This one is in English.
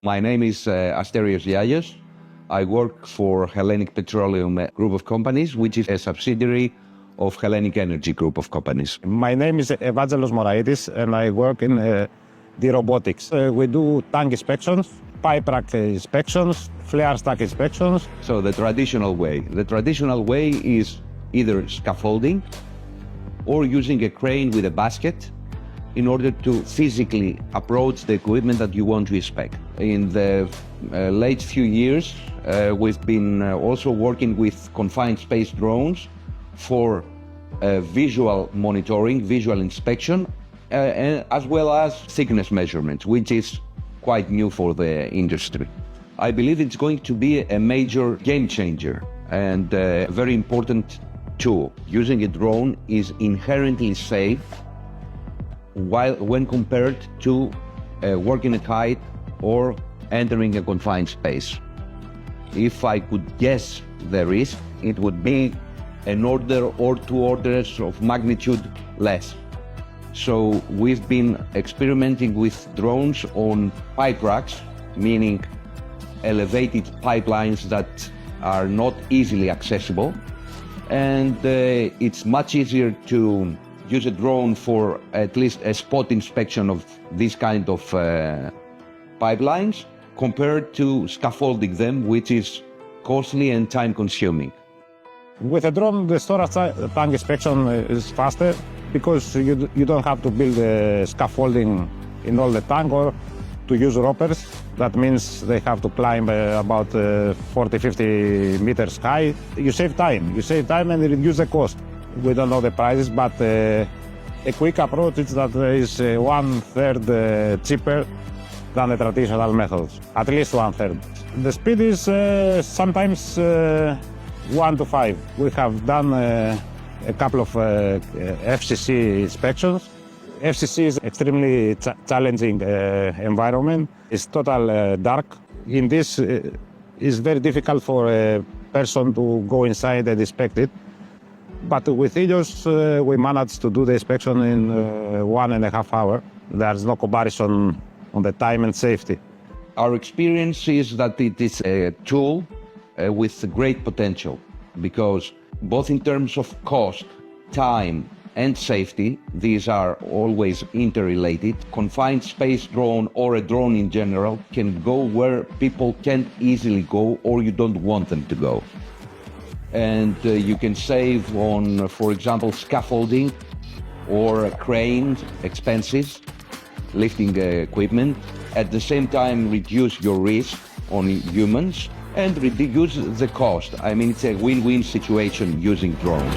My name is Asterios Lialios. I work for Hellenic Petroleum group of companies, which is a subsidiary of Hellenic Energy group of companies. My name is Evangelos Moraitis, and I work in DROBOTiQS. We do tank inspections, pipe rack inspections, flare stack inspections. So the traditional way is either scaffolding or using a crane with a basket in order to physically approach the equipment that you want to inspect. In the late few years, we've been also working with confined space drones for visual monitoring, visual inspection, as well as thickness measurements, which is quite new for the industry. I believe it's going to be a major game changer and a very important tool. Using a drone is inherently safe when compared to working at height or entering a confined space. If I could guess the risk, it would be an order or 2 orders of magnitude less. So we've been experimenting with drones on pipe racks, meaning elevated pipelines that are not easily accessible. And it's much easier to use a drone for at least a spot inspection of these kind of pipelines compared to scaffolding them, which is costly and time-consuming. With a drone, the storage tank inspection is faster because you don't have to build a scaffolding in all the tank or to use ropers. That means they have to climb about 40-50 meters high. You save time and reduce the cost. We don't know the prices, but a quick approach is that is 1/3 cheaper than the traditional methods, at least 1/3. The speed is sometimes 1 to 5. We have done a couple of FCC inspections. FCC is extremely challenging environment. It's total dark. In this, it's very difficult for a person to go inside and inspect it. But with HELLENiQ, we managed to do the inspection in 1.5 hours. There's no comparison on the time and safety. Our experience is that it is a tool with great potential, because both in terms of cost, time, and safety, these are always interrelated. Confined space drone or a drone in general can go where people can't easily go or you don't want them to go. And you can save on, for example, scaffolding or crane expenses, lifting equipment. At the same time, reduce your risk on humans and reduce the cost. I mean, it's a win-win situation using drones.